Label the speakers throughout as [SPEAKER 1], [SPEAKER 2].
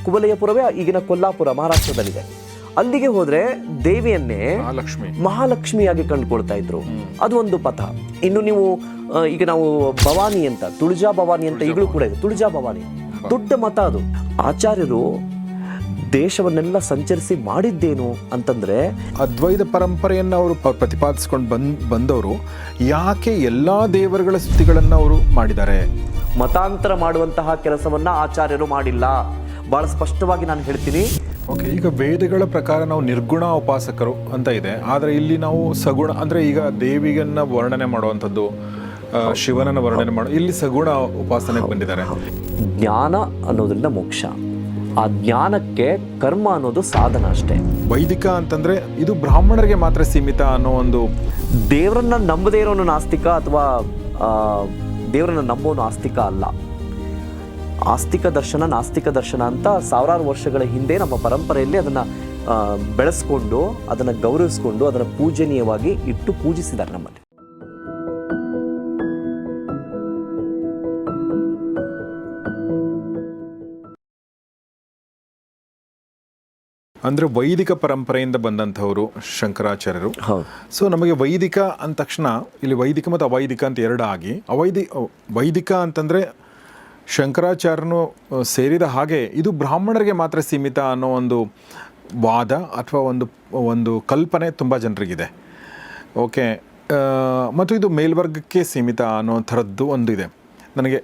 [SPEAKER 1] ಕುವಲಯಪುರವೇ ಈಗಿನ ಕೊಲ್ಲಾಪುರ ಮಹಾರಾಷ್ಟ್ರದಲ್ಲಿದೆ. ಅಲ್ಲಿಗೆ ಹೋದ್ರೆ ದೇವಿಯನ್ನೇ ಮಹಾಲಕ್ಷ್ಮಿಯಾಗಿ ಕಂಡುಕೊಳ್ತಾ ಇದ್ರು. ಅದು ಒಂದು ಪಥ. ಇನ್ನು ನೀವು ಈಗ ನಾವು ಭವಾನಿ ಅಂತ, ತುಳಜಾ ಭವಾನಿ ಅಂತ ಈಗಲೂ ಕೂಡ ಇದೆ. ತುಳಜಾ ಭವಾನಿ ದೊಡ್ಡ ಮತ ಅದು. ಆಚಾರ್ಯರು ದೇಶವನ್ನೆಲ್ಲ ಸಂಚರಿಸಿ ಮಾಡಿದ್ದೇನು ಅಂತಂದ್ರೆ,
[SPEAKER 2] ಅದ್ವೈತ ಪರಂಪರೆಯನ್ನು ಅವರು ಪ್ರತಿಪಾದಿಸ್ಕೊಂಡು ಬಂದವರು ಯಾಕೆ ಎಲ್ಲಾ ದೇವರುಗಳ ಸ್ತುತಿಗಳನ್ನು ಅವರು ಮಾಡಿದ್ದಾರೆ?
[SPEAKER 1] ಮತಾಂತರ ಮಾಡುವಂತಹ ಕೆಲಸವನ್ನ ಆಚಾರ್ಯರು ಮಾಡಿಲ್ಲ. ಬಹಳ ಸ್ಪಷ್ಟವಾಗಿ ನಾನು ಹೇಳ್ತೀನಿ.
[SPEAKER 2] ಓಕೆ, ಈಗ ವೇದಗಳ ಪ್ರಕಾರ ನಾವು ನಿರ್ಗುಣ ಉಪಾಸಕರು ಅಂತ ಇದೆ, ಆದರೆ ಇಲ್ಲಿ ನಾವು ಸಗುಣ ಅಂದರೆ ಈಗ ದೇವಿಗನ್ನ ವರ್ಣನೆ ಮಾಡುವಂಥದ್ದು, ಶಿವನನ್ನು ವರ್ಣನೆ ಮಾಡೋ, ಇಲ್ಲಿ ಸಗುಣ ಉಪಾಸನೆಗೆ ಬಂದಿದ್ದಾರೆ.
[SPEAKER 1] ಜ್ಞಾನ ಅನ್ನೋದ್ರಿಂದ ಮೋಕ್ಷ, ಆ ಜ್ಞಾನಕ್ಕೆ ಕರ್ಮ ಅನ್ನೋದು ಸಾಧನ ಅಷ್ಟೇ.
[SPEAKER 2] ವೈದಿಕ ಅಂತಂದ್ರೆ ಇದು ಬ್ರಾಹ್ಮಣರಿಗೆ ಮಾತ್ರ ಸೀಮಿತ ಅನ್ನೋ ಒಂದು,
[SPEAKER 1] ದೇವರನ್ನ ನಂಬದೇ ಇರೋನು ನಾಸ್ತಿಕ ಅಥವಾ ದೇವರನ್ನ ನಂಬೋನು ಆಸ್ತಿಕ ಅಲ್ಲ. ಆಸ್ತಿಕ ದರ್ಶನ, ನಾಸ್ತಿಕ ದರ್ಶನ ಅಂತ ಸಾವಿರಾರು ವರ್ಷಗಳ ಹಿಂದೆ ನಮ್ಮ ಪರಂಪರೆಯಲ್ಲಿ ಅದನ್ನು ಬೆಳೆಸ್ಕೊಂಡು, ಅದನ್ನು ಗೌರವಿಸ್ಕೊಂಡು, ಅದನ್ನು ಪೂಜನೀಯವಾಗಿ ಇಟ್ಟು ಪೂಜಿಸಿದ್ದಾರೆ ನಮ್ಮಲ್ಲಿ.
[SPEAKER 2] ಅಂದರೆ ವೈದಿಕ ಪರಂಪರೆಯಿಂದ ಬಂದಂಥವರು ಶಂಕರಾಚಾರ್ಯರು. ಸೊ ನಮಗೆ ವೈದಿಕ ಅಂದ ತಕ್ಷಣ ಇಲ್ಲಿ ವೈದಿಕ ಮತ್ತು ಅವೈದಿಕ ಅಂತ ಎರಡು ಆಗಿ, ವೈದಿಕ ಅಂತಂದರೆ ಶಂಕರಾಚಾರ್ಯನು ಸೇರಿದ ಹಾಗೆ ಇದು ಬ್ರಾಹ್ಮಣರಿಗೆ ಮಾತ್ರ ಸೀಮಿತ ಅನ್ನೋ ಒಂದು ವಾದ ಅಥವಾ ಒಂದು ಕಲ್ಪನೆ ತುಂಬ ಜನರಿಗಿದೆ. ಓಕೆ, ಮತ್ತು ಇದು ಮೇಲ್ವರ್ಗಕ್ಕೆ ಸೀಮಿತ ಅನ್ನೋ ಥರದ್ದು ಒಂದು ಇದೆ. ನನಗೆ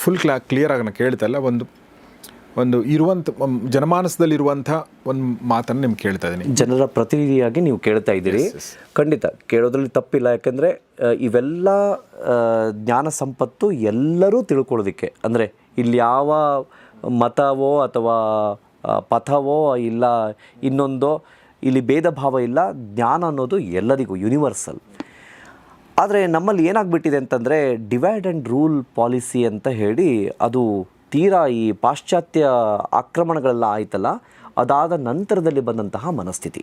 [SPEAKER 2] ಫುಲ್ ಕ್ಲಿಯರ್ ಆಗಿ ನಾನು ಕೇಳ್ತಾ ಇಲ್ಲ, ಒಂದು ಇರುವಂಥ ಜನಮಾನಸದಲ್ಲಿರುವಂಥ ಒಂದು ಮಾತನ್ನು ನಿಮ್ಗೆ ಕೇಳ್ತಾ ಇದ್ದೀನಿ.
[SPEAKER 1] ಜನರ ಪ್ರತಿನಿಧಿಯಾಗಿ ನೀವು ಕೇಳ್ತಾ ಇದ್ದೀರಿ. ಖಂಡಿತ ಕೇಳೋದ್ರಲ್ಲಿ ತಪ್ಪಿಲ್ಲ. ಯಾಕೆಂದರೆ ಇವೆಲ್ಲ ಜ್ಞಾನ ಸಂಪತ್ತು ಎಲ್ಲರೂ ತಿಳ್ಕೊಳ್ಳೋದಕ್ಕೆ, ಅಂದರೆ ಇಲ್ಲಿ ಯಾವ ಮತವೋ ಅಥವಾ ಪಥವೋ ಇಲ್ಲ ಇನ್ನೊಂದೋ, ಇಲ್ಲಿ ಭೇದ ಭಾವ ಇಲ್ಲ. ಜ್ಞಾನ ಅನ್ನೋದು ಎಲ್ಲರಿಗೂ ಯೂನಿವರ್ಸಲ್. ಆದರೆ ನಮ್ಮಲ್ಲಿ ಏನಾಗ್ಬಿಟ್ಟಿದೆ ಅಂತಂದರೆ, ಡಿವೈಡ್ ಆ್ಯಂಡ್ ರೂಲ್ ಪಾಲಿಸಿ ಅಂತ ಹೇಳಿ ಅದು ತೀರಾ ಈ ಪಾಶ್ಚಾತ್ಯ ಆಕ್ರಮಣಗಳೆಲ್ಲ ಆಯ್ತಲ್ಲ, ಅದಾದ ನಂತರದಲ್ಲಿ ಬಂದಂತಹ ಮನಸ್ಥಿತಿ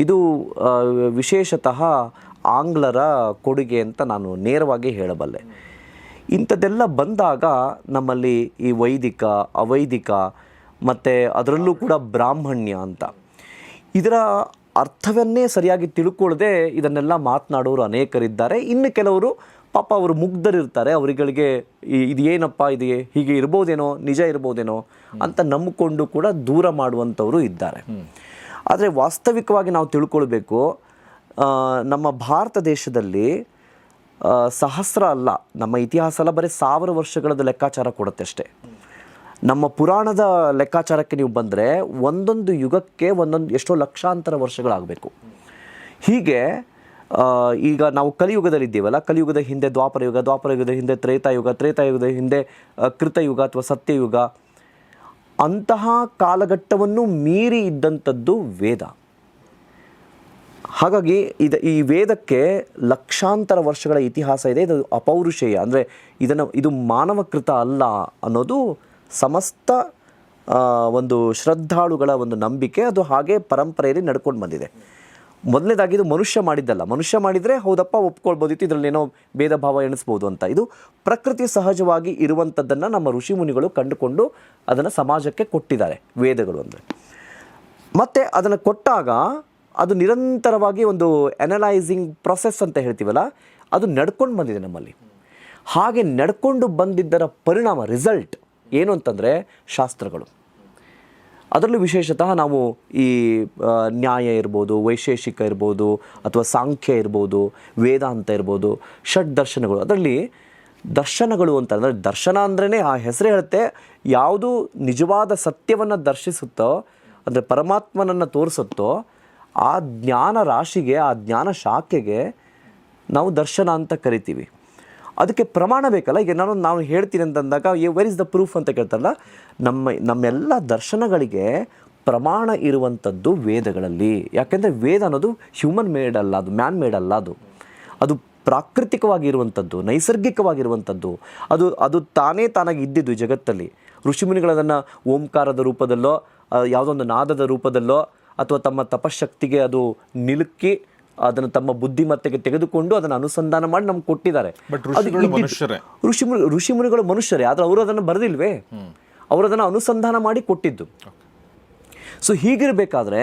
[SPEAKER 1] ಇದು. ವಿಶೇಷತಃ ಆಂಗ್ಲರ ಕೊಡುಗೆ ಅಂತ ನಾನು ನೇರವಾಗಿ ಹೇಳಬಲ್ಲೆ. ಇಂಥದ್ದೆಲ್ಲ ಬಂದಾಗ ನಮ್ಮಲ್ಲಿ ಈ ವೈದಿಕ, ಅವೈದಿಕ ಮತ್ತು ಅದರಲ್ಲೂ ಕೂಡ ಬ್ರಾಹ್ಮಣ್ಯ ಅಂತ, ಇದರ ಅರ್ಥವನ್ನೇ ಸರಿಯಾಗಿ ತಿಳ್ಕೊಳ್ಳದೆ ಇದನ್ನೆಲ್ಲ ಮಾತನಾಡೋರು ಅನೇಕರಿದ್ದಾರೆ. ಇನ್ನು ಕೆಲವರು ಪಾಪ ಅವರು ಮುಗ್ಧರಿರ್ತಾರೆ, ಅವರುಗಳಿಗೆ ಇದು ಏನಪ್ಪ, ಇದು ಹೀಗೆ ಇರ್ಬೋದೇನೋ, ನಿಜ ಇರ್ಬೋದೇನೋ ಅಂತ ನಂಬಿಕೊಂಡು ಕೂಡ ದೂರ ಮಾಡುವಂಥವರು ಇದ್ದಾರೆ. ಆದರೆ ವಾಸ್ತವಿಕವಾಗಿ ನಾವು ತಿಳ್ಕೊಳ್ಬೇಕು, ನಮ್ಮ ಭಾರತ ದೇಶದಲ್ಲಿ ಸಹಸ್ರ ಅಲ್ಲ, ನಮ್ಮ ಇತಿಹಾಸ ಅಲ್ಲ, ಬರೀ 1000 ವರ್ಷಗಳದ್ದು ಲೆಕ್ಕಾಚಾರ ಕೊಡುತ್ತೆ ಅಷ್ಟೇ. ನಮ್ಮ ಪುರಾಣದ ಲೆಕ್ಕಾಚಾರಕ್ಕೆ ನೀವು ಬಂದರೆ ಒಂದೊಂದು ಯುಗಕ್ಕೆ ಎಷ್ಟೋ ಲಕ್ಷಾಂತರ ವರ್ಷಗಳಾಗಬೇಕು. ಹೀಗೆ ಈಗ ನಾವು ಕಲಿಯುಗದಲ್ಲಿದ್ದೀವಲ್ಲ, ಕಲಿಯುಗದ ಹಿಂದೆ ದ್ವಾಪರಯುಗ, ದ್ವಾಪರಯುಗದ ಹಿಂದೆ ತ್ರೇತಾಯುಗ, ತ್ರೇತಾಯುಗದ ಹಿಂದೆ ಕೃತಯುಗ ಅಥವಾ ಸತ್ಯಯುಗ, ಅಂತಹ ಕಾಲಘಟ್ಟವನ್ನು ಮೀರಿ ಇದ್ದಂಥದ್ದು ವೇದ. ಹಾಗಾಗಿ ಈ ವೇದಕ್ಕೆ ಲಕ್ಷಾಂತರ ವರ್ಷಗಳ ಇತಿಹಾಸ ಇದೆ. ಇದು ಅಪೌರುಷೇಯ, ಅಂದರೆ ಇದು ಮಾನವಕೃತ ಅಲ್ಲ ಅನ್ನೋದು ಸಮಸ್ತ ಒಂದು ಶ್ರದ್ಧಾಳುಗಳ ಒಂದು ನಂಬಿಕೆ. ಅದು ಹಾಗೆ ಪರಂಪರೆಯಲ್ಲಿ ನಡ್ಕೊಂಡು ಬಂದಿದೆ. ಮೊದಲನೇದಾಗಿ ಇದು ಮನುಷ್ಯ ಮಾಡಿದ್ದಲ್ಲ. ಮನುಷ್ಯ ಮಾಡಿದರೆ ಹೌದಪ್ಪ ಒಪ್ಕೊಳ್ಬೋದಿತ್ತು, ಇದರಲ್ಲೇನೋ ಭೇದ ಭಾವ ಎಣಿಸ್ಬೋದು ಅಂತ. ಇದು ಪ್ರಕೃತಿ ಸಹಜವಾಗಿ ಇರುವಂಥದ್ದನ್ನು ನಮ್ಮ ಋಷಿ ಮುನಿಗಳು ಕಂಡುಕೊಂಡು ಅದನ್ನು ಸಮಾಜಕ್ಕೆ ಕೊಟ್ಟಿದ್ದಾರೆ, ವೇದಗಳು ಅಂದರೆ. ಮತ್ತು ಅದನ್ನು ಕೊಟ್ಟಾಗ ಅದು ನಿರಂತರವಾಗಿ ಒಂದು ಅನಲೈಸಿಂಗ್ ಪ್ರೊಸೆಸ್ ಅಂತ ಹೇಳ್ತೀವಲ್ಲ, ಅದು ನಡ್ಕೊಂಡು ಬಂದಿದೆ ನಮ್ಮಲ್ಲಿ. ಹಾಗೆ ನಡ್ಕೊಂಡು ಬಂದಿದ್ದರ ಪರಿಣಾಮ, ರಿಸಲ್ಟ್ ಏನು ಅಂತಂದರೆ ಶಾಸ್ತ್ರಗಳು. ಅದರಲ್ಲೂ ವಿಶೇಷತಃ ನಾವು ಈ ನ್ಯಾಯ ಇರ್ಬೋದು, ವೈಶೇಷಿಕ ಇರ್ಬೋದು, ಅಥವಾ ಸಾಂಖ್ಯ ಇರ್ಬೋದು, ವೇದಾಂತ ಇರ್ಬೋದು, ಷಡ್ ದರ್ಶನಗಳು. ಅದರಲ್ಲಿ ದರ್ಶನಗಳು ಅಂತಂದರೆ, ದರ್ಶನ ಅಂದ್ರೇ ಆ ಹೆಸರೇ ಹೇಳುತ್ತೆ, ಯಾವುದು ನಿಜವಾದ ಸತ್ಯವನ್ನು ದರ್ಶಿಸುತ್ತೋ, ಅಂದರೆ ಪರಮಾತ್ಮನನ್ನು ತೋರಿಸುತ್ತೋ, ಆ ಜ್ಞಾನ ರಾಶಿಗೆ, ಆ ಜ್ಞಾನ ಶಾಖೆಗೆ ನಾವು ದರ್ಶನ ಅಂತ ಕರಿತೀವಿ. ಅದಕ್ಕೆ ಪ್ರಮಾಣ ಬೇಕಲ್ಲ. ಈಗ ನಾನು ಹೇಳ್ತೀನಿ ಅಂತಂದಾಗ ವೆರ್ ಇಸ್ ದ ಪ್ರೂಫ್ ಅಂತ ಕೇಳ್ತಾರಲ್ಲ, ನಮ್ಮೆಲ್ಲ ದರ್ಶನಗಳಿಗೆ ಪ್ರಮಾಣ ಇರುವಂಥದ್ದು ವೇದಗಳಲ್ಲಿ. ಯಾಕೆಂದರೆ ವೇದ ಅನ್ನೋದು ಹ್ಯೂಮನ್ ಮೇಡ್ ಅಲ್ಲ, ಅದು ಮ್ಯಾನ್ ಮೇಡ್ ಅಲ್ಲ, ಅದು ಪ್ರಾಕೃತಿಕವಾಗಿರುವಂಥದ್ದು, ನೈಸರ್ಗಿಕವಾಗಿರುವಂಥದ್ದು. ಅದು ತಾನಾಗಿ ಇದ್ದಿದ್ದು ಜಗತ್ತಲ್ಲಿ. ಋಷಿಮುನಿಗಳದನ್ನು ಓಂಕಾರದ ರೂಪದಲ್ಲೋ, ಯಾವುದೊಂದು ನಾದದ ರೂಪದಲ್ಲೋ, ಅಥವಾ ತಮ್ಮ ತಪಶಕ್ತಿಗೆ ಅದು ನಿಲುಕಿ ಅದನ್ನು ತಮ್ಮ ಬುದ್ಧಿಮತ್ತೆಗೆ ತೆಗೆದುಕೊಂಡು ಅದನ್ನು ಅನುಸಂಧಾನ ಮಾಡಿ ನಮ್ಗೆ ಕೊಟ್ಟಿದ್ದಾರೆ. ಋಷಿಮುನಿಗಳು ಮನುಷ್ಯರೇ, ಆದರೆ ಅವರು ಅದನ್ನು ಬರೆದಿಲ್ವೇ. ಅವರು ಅದನ್ನು ಅನುಸಂಧಾನ ಮಾಡಿ ಕೊಟ್ಟಿದ್ದು. ಸೊ ಹೀಗಿರಬೇಕಾದ್ರೆ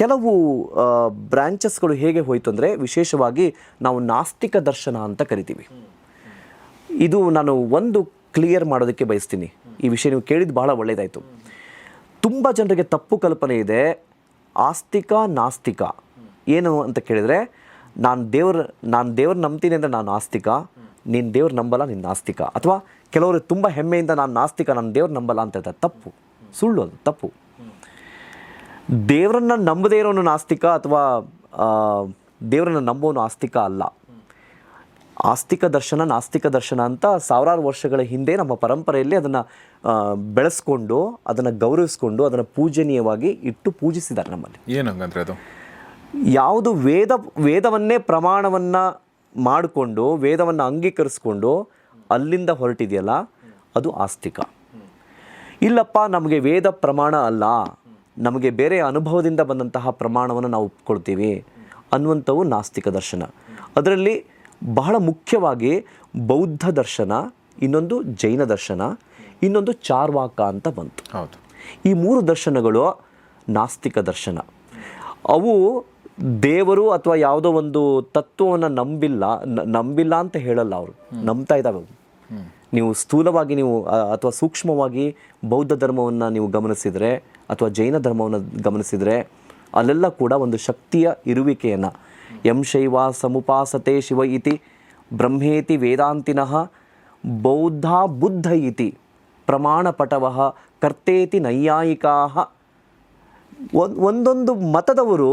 [SPEAKER 1] ಕೆಲವು ಬ್ರಾಂಚಸ್ಗಳು ಹೇಗೆ ಹೋಯಿತು ಅಂದರೆ, ವಿಶೇಷವಾಗಿ ನಾವು ನಾಸ್ತಿಕ ದರ್ಶನ ಅಂತ ಕರಿತೀವಿ. ಇದು ನಾನು ಒಂದು ಕ್ಲಿಯರ್ ಮಾಡೋದಕ್ಕೆ ಬಯಸ್ತೀನಿ. ಈ ವಿಷಯ ನೀವು ಕೇಳಿದ್ದು ಬಹಳ ಒಳ್ಳೆಯದಾಯಿತು. ತುಂಬ ಜನರಿಗೆ ತಪ್ಪು ಕಲ್ಪನೆ ಇದೆ ಆಸ್ತಿಕ ನಾಸ್ತಿಕ ಏನು ಅಂತ ಕೇಳಿದರೆ, ನಾನು ದೇವ್ರ ನಂಬ್ತೀನಿ ಅಂದರೆ ನಾನು ಆಸ್ತಿಕ, ನೀನು ದೇವ್ರು ನಂಬಲ್ಲ ನೀನು ನಾಸ್ತಿಕ. ಅಥವಾ ಕೆಲವರು ತುಂಬ ಹೆಮ್ಮೆಯಿಂದ ನಾನು ನಾಸ್ತಿಕ, ನಾನು ದೇವ್ರು ನಂಬಲ್ಲ ಅಂತ ಹೇಳ್ತಾರೆ. ತಪ್ಪು, ಸುಳ್ಳು, ಅದು ತಪ್ಪು. ದೇವರನ್ನು ನಂಬದೇ ಇರೋನು ನಾಸ್ತಿಕ ಅಥವಾ ದೇವರನ್ನು ನಂಬೋನು ಆಸ್ತಿಕ ಅಲ್ಲ. ಆಸ್ತಿಕ ದರ್ಶನ ನಾಸ್ತಿಕ ದರ್ಶನ ಅಂತ ಸಾವಿರಾರು ವರ್ಷಗಳ ಹಿಂದೆ ನಮ್ಮ ಪರಂಪರೆಯಲ್ಲಿ ಅದನ್ನು ಬೆಳೆಸ್ಕೊಂಡು, ಅದನ್ನು ಗೌರವಿಸ್ಕೊಂಡು, ಅದನ್ನು ಪೂಜನೀಯವಾಗಿ ಇಟ್ಟು ಪೂಜಿಸಿದ್ದಾರೆ ನಮ್ಮಲ್ಲಿ.
[SPEAKER 2] ಏನಂಗಂದ್ರೆ ಅದು
[SPEAKER 1] ಯಾವುದು ವೇದವನ್ನೇ ಪ್ರಮಾಣವನ್ನು ಮಾಡಿಕೊಂಡು, ವೇದವನ್ನು ಅಂಗೀಕರಿಸ್ಕೊಂಡು ಅಲ್ಲಿಂದ ಹೊರಟಿದೆಯಲ್ಲ, ಅದು ಆಸ್ತಿಕ. ಇಲ್ಲಪ್ಪ ನಮಗೆ ವೇದ ಪ್ರಮಾಣ ಅಲ್ಲ, ನಮಗೆ ಬೇರೆ ಅನುಭವದಿಂದ ಬಂದಂತಹ ಪ್ರಮಾಣವನ್ನು ನಾವು ಒಪ್ಕೊಳ್ತೀವಿ ಅನ್ನುವಂಥವು ನಾಸ್ತಿಕ ದರ್ಶನ. ಅದರಲ್ಲಿ ಬಹಳ ಮುಖ್ಯವಾಗಿ ಬೌದ್ಧ ದರ್ಶನ, ಇನ್ನೊಂದು ಜೈನ ದರ್ಶನ, ಇನ್ನೊಂದು ಚಾರ್ವಾಕ ಅಂತ ಬಂತು.
[SPEAKER 2] ಹೌದು,
[SPEAKER 1] ಈ 3 ದರ್ಶನಗಳು ನಾಸ್ತಿಕ ದರ್ಶನ. ಅವು ದೇವರು ಅಥವಾ ಯಾವುದೋ ಒಂದು ತತ್ವವನ್ನು ನಂಬಿಲ್ಲ ಅಂತ ಹೇಳಲ್ಲ. ಅವರು ನಂಬ್ತಾ ಇದ್ದಾವೆ. ನೀವು ಸ್ಥೂಲವಾಗಿ ನೀವು ಅಥವಾ ಸೂಕ್ಷ್ಮವಾಗಿ ಬೌದ್ಧ ಧರ್ಮವನ್ನು ನೀವು ಗಮನಿಸಿದರೆ ಅಥವಾ ಜೈನ ಧರ್ಮವನ್ನು ಗಮನಿಸಿದರೆ ಅಲ್ಲೆಲ್ಲ ಕೂಡ ಒಂದು ಶಕ್ತಿಯ ಇರುವಿಕೆಯನ್ನು, ಯಂ ಶೈವ ಸಮುಪಾಸತೆ ಶಿವ ಇತಿ ಬ್ರಹ್ಮೇತಿ ವೇದಾಂತಿನಃ ಬೌದ್ಧ ಬುದ್ಧ ಇತಿ ಪ್ರಮಾಣಪಟವಃ ಕರ್ತೇತಿ ನೈಯಾಯಿಕಾಃ. ಒಂದೊಂದು ಮತದವರು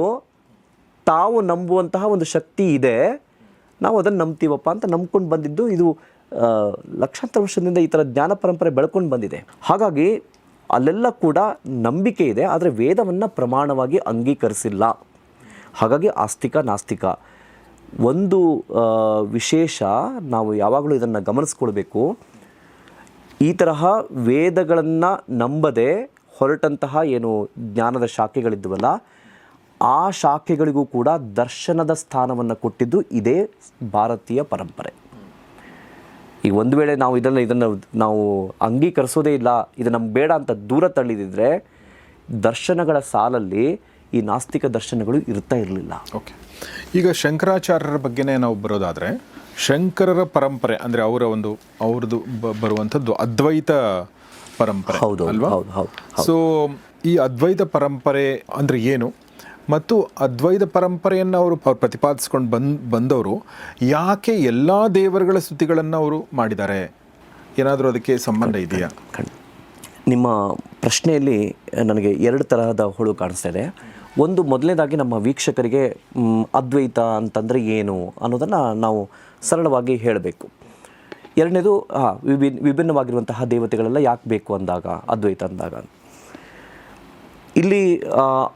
[SPEAKER 1] ತಾವು ನಂಬುವಂತಹ ಒಂದು ಶಕ್ತಿ ಇದೆ, ನಾವು ಅದನ್ನು ನಂಬ್ತೀವಪ್ಪ ಅಂತ ನಂಬ್ಕೊಂಡು ಬಂದಿದ್ದು. ಇದು ಲಕ್ಷಾಂತರ ವರ್ಷದಿಂದ ಈ ಥರ ಜ್ಞಾನ ಪರಂಪರೆ ಬೆಳ್ಕೊಂಡು ಬಂದಿದೆ. ಹಾಗಾಗಿ ಅಲ್ಲೆಲ್ಲ ಕೂಡ ನಂಬಿಕೆ ಇದೆ, ಆದರೆ ವೇದವನ್ನು ಪ್ರಮಾಣವಾಗಿ ಅಂಗೀಕರಿಸಿಲ್ಲ. ಹಾಗಾಗಿ ಆಸ್ತಿಕ ನಾಸ್ತಿಕ ಒಂದು ವಿಶೇಷ ನಾವು ಯಾವಾಗಲೂ ಇದನ್ನು ಗಮನಿಸ್ಕೊಳ್ಬೇಕು. ಈ ತರಹ ವೇದಗಳನ್ನು ನಂಬದೆ ಹೊರಟಂತಹ ಏನು ಜ್ಞಾನದ ಶಾಖೆಗಳಿದ್ದವಲ್ಲ, ಆ ಶಾಖೆಗಳಿಗೂ ಕೂಡ ದರ್ಶನದ ಸ್ಥಾನವನ್ನು ಕೊಟ್ಟಿದ್ದು ಇದೇ ಭಾರತೀಯ ಪರಂಪರೆ. ಈಗ ಒಂದು ವೇಳೆ ನಾವು ಇದನ್ನು ನಾವು ಅಂಗೀಕರಿಸೋದೇ ಇಲ್ಲ, ಇದು ನಮ್ಗೆ ಬೇಡ ಅಂತ ದೂರ ತಳ್ಳಿದಿದ್ರೆ ದರ್ಶನಗಳ ಸಾಲಲ್ಲಿ ಈ ನಾಸ್ತಿಕ ದರ್ಶನಗಳು ಇರ್ತಾ ಇರಲಿಲ್ಲ.
[SPEAKER 2] ಓಕೆ, ಈಗ ಶಂಕರಾಚಾರ್ಯರ ಬಗ್ಗೆನೇ ನಾವು ಬರೋದಾದರೆ, ಶಂಕರರ ಪರಂಪರೆ ಅಂದರೆ ಅವ್ರದ್ದು ಬರುವಂಥದ್ದು ಅದ್ವೈತ ಪರಂಪರೆ.
[SPEAKER 1] ಹೌದು
[SPEAKER 2] ಅಲ್ವಾ?
[SPEAKER 1] ಹೌದು ಹೌದು.
[SPEAKER 2] ಸೊ ಈ ಅದ್ವೈತ ಪರಂಪರೆ ಅಂದರೆ ಏನು, ಮತ್ತು ಅದ್ವೈತ ಪರಂಪರೆಯನ್ನು ಅವರು ಪ್ರತಿಪಾದಿಸ್ಕೊಂಡು ಬಂದವರು ಯಾಕೆ ಎಲ್ಲ ದೇವರುಗಳ ಸ್ತುತಿಗಳನ್ನು ಅವರು ಮಾಡಿದ್ದಾರೆ? ಏನಾದರೂ ಅದಕ್ಕೆ ಸಂಬಂಧ ಇದೆಯಾ?
[SPEAKER 1] ನಿಮ್ಮ ಪ್ರಶ್ನೆಯಲ್ಲಿ ನನಗೆ 2 ತರಹದ ಹುಳು ಕಾಣಿಸ್ತಾ ಇದೆ. ಒಂದು, ಮೊದಲನೇದಾಗಿ ನಮ್ಮ ವೀಕ್ಷಕರಿಗೆ ಅದ್ವೈತ ಅಂತಂದರೆ ಏನು ಅನ್ನೋದನ್ನು ನಾವು ಸರಳವಾಗಿ ಹೇಳಬೇಕು. ಎರಡನೇದು, ವಿಭಿನ್ನವಾಗಿರುವಂತಹ ದೇವತೆಗಳೆಲ್ಲ ಯಾಕೆ ಬೇಕು ಅಂದಾಗ, ಅದ್ವೈತ ಅಂದಾಗ. ಇಲ್ಲಿ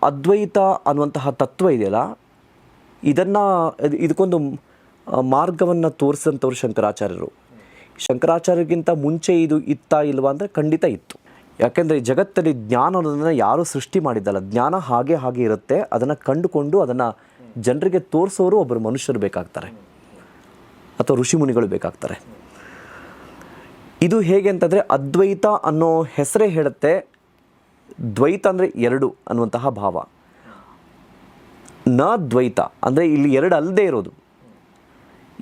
[SPEAKER 1] ಅದ್ವೈತ ಅನ್ನುವಂತಹ ತತ್ವ ಇದೆಯಲ್ಲ, ಇದಕ್ಕೊಂದು ಮಾರ್ಗವನ್ನು ತೋರಿಸಿದಂಥವ್ರು ಶಂಕರಾಚಾರ್ಯರು. ಶಂಕರಾಚಾರ್ಯರಿಗಿಂತ ಮುಂಚೆ ಇದು ಇತ್ತಾ ಇಲ್ವಾ ಅಂದರೆ ಖಂಡಿತ ಇತ್ತು. ಯಾಕೆಂದರೆ ಜಗತ್ತಲ್ಲಿ ಜ್ಞಾನ ಅನ್ನೋದನ್ನು ಯಾರೂ ಸೃಷ್ಟಿ ಮಾಡಿದ್ದಲ್ಲ. ಜ್ಞಾನ ಹಾಗೆ ಇರುತ್ತೆ. ಅದನ್ನು ಕಂಡುಕೊಂಡು ಅದನ್ನು ಜನರಿಗೆ ತೋರಿಸೋರು ಒಬ್ಬರು ಮನುಷ್ಯರು ಬೇಕಾಗ್ತಾರೆ, ಅಥವಾ ಋಷಿಮುನಿಗಳು ಬೇಕಾಗ್ತಾರೆ. ಇದು ಹೇಗೆ ಅಂತಂದರೆ, ಅದ್ವೈತ ಅನ್ನೋ ಹೆಸರೇ ಹೇಳುತ್ತೆ, ದ್ವೈತ ಅಂದರೆ 2 ಅನ್ನುವಂತಹ ಭಾವ. ನ ದ್ವೈತ ಅಂದರೆ ಇಲ್ಲಿ 2 ಅಲ್ಲದೆ ಇರೋದು,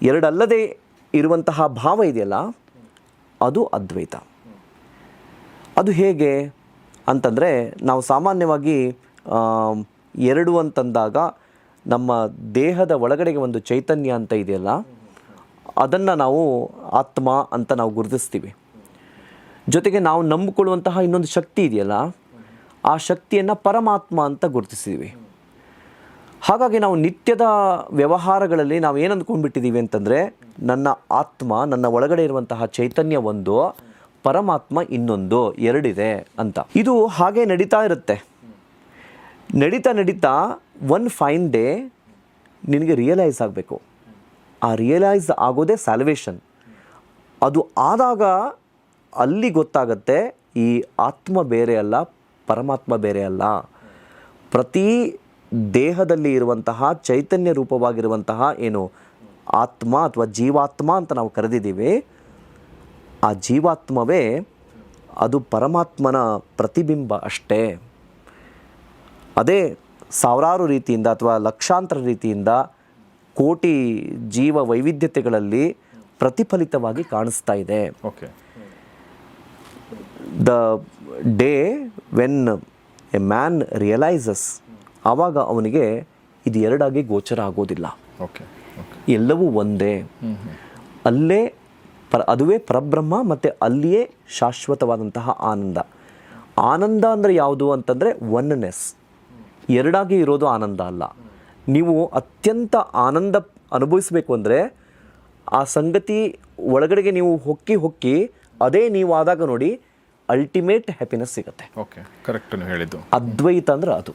[SPEAKER 1] 2 ಅಲ್ಲದೆ ಇರುವಂತಹ ಭಾವ ಇದೆಯಲ್ಲ, ಅದು ಅದ್ವೈತ. ಅದು ಹೇಗೆ ಅಂತಂದರೆ, ನಾವು ಸಾಮಾನ್ಯವಾಗಿ 2 ಅಂತಂದಾಗ ನಮ್ಮ ದೇಹದ ಒಳಗಡೆಗೆ ಒಂದು ಚೈತನ್ಯ ಅಂತ ಇದೆಯಲ್ಲ, ಅದನ್ನು ನಾವು ಆತ್ಮ ಅಂತ ನಾವು ಗುರುತಿಸ್ತೀವಿ. ಜೊತೆಗೆ ನಾವು ನಂಬಿಕೊಳ್ಳುವಂತಹ ಇನ್ನೊಂದು ಶಕ್ತಿ ಇದೆಯಲ್ಲ, ಆ ಶಕ್ತಿಯನ್ನು ಪರಮಾತ್ಮ ಅಂತ ಗುರುತಿಸಿದ್ದೀವಿ. ಹಾಗಾಗಿ ನಾವು ನಿತ್ಯದ ವ್ಯವಹಾರಗಳಲ್ಲಿ ನಾವು ಏನು ಅಂದ್ಕೊಂಡ್ಬಿಟ್ಟಿದ್ದೀವಿ ಅಂತಂದರೆ, ನನ್ನ ಆತ್ಮ, ನನ್ನ ಒಳಗಡೆ ಇರುವಂತಹ ಚೈತನ್ಯ ಒಂದು, ಪರಮಾತ್ಮ ಇನ್ನೊಂದು, 2 ಇದೆ ಅಂತ. ಇದು ಹಾಗೆ ನಡೀತಾ ಇರುತ್ತೆ. ನಡೀತಾ ಒನ್ ಫೈನ್ ಡೇ ನಿನಗೆ ರಿಯಲೈಸ್ ಆಗಬೇಕು. ಆ ರಿಯಲೈಸ್ ಆಗೋದೇ ಸ್ಯಾಲ್ವೇಷನ್. ಅದು ಆದಾಗ ಅಲ್ಲಿ ಗೊತ್ತಾಗತ್ತೆ, ಈ ಆತ್ಮ ಬೇರೆ ಅಲ್ಲ, ಪರಮಾತ್ಮ ಬೇರೆ ಅಲ್ಲ. ಪ್ರತಿ ದೇಹದಲ್ಲಿ ಇರುವಂತಹ ಚೈತನ್ಯ ರೂಪವಾಗಿರುವಂತಹ ಏನು ಆತ್ಮ ಅಥವಾ ಜೀವಾತ್ಮ ಅಂತ ನಾವು ಕರೆದಿದ್ದೀವಿ, ಆ ಜೀವಾತ್ಮವೇ ಅದು ಪರಮಾತ್ಮನ ಪ್ರತಿಬಿಂಬ ಅಷ್ಟೇ. ಅದೇ ಸಾವಿರಾರು ರೀತಿಯಿಂದ ಅಥವಾ ಲಕ್ಷಾಂತರ ರೀತಿಯಿಂದ ಕೋಟಿ ಜೀವ ವೈವಿಧ್ಯತೆಗಳಲ್ಲಿ ಪ್ರತಿಫಲಿತವಾಗಿ ಕಾಣಿಸ್ತಾ ಇದೆ.
[SPEAKER 2] Okay.
[SPEAKER 1] The day when A man realises, ಆವಾಗ ಅವನಿಗೆ ಇದು ಎರಡಾಗಿ ಗೋಚರ ಆಗೋದಿಲ್ಲ.
[SPEAKER 2] ಓಕೆ.
[SPEAKER 1] ಎಲ್ಲವೂ ಒಂದೇ. ಅಲ್ಲೇ ಅದುವೇ ಪರಬ್ರಹ್ಮ, ಮತ್ತು ಅಲ್ಲಿಯೇ ಶಾಶ್ವತವಾದಂತಹ ಆನಂದ. ಆನಂದ ಅಂದರೆ ಯಾವುದು ಅಂತಂದರೆ ಒನ್ನೆಸ್, ಎರಡಾಗಿ ಇರೋದು ಆನಂದ ಅಲ್ಲ. ನೀವು ಅತ್ಯಂತ ಆನಂದ ಅನುಭವಿಸಬೇಕು ಅಂದರೆ ಆ ಸಂಗತಿ ಒಳಗಡೆಗೆ ನೀವು ಹೊಕ್ಕಿ ಅದೇ ನೀವು ಆದಾಗ ನೋಡಿ ಅಲ್ಟಿಮೇಟ್ ಹ್ಯಾಪಿನೆಸ್ ಸಿಗುತ್ತೆ.
[SPEAKER 2] ಓಕೆ, ಕರೆಕ್ಟ್ ನೀವು ಹೇಳಿದ್ದು.
[SPEAKER 1] ಅದ್ವೈತ ಅಂದ್ರೆ ಅದು.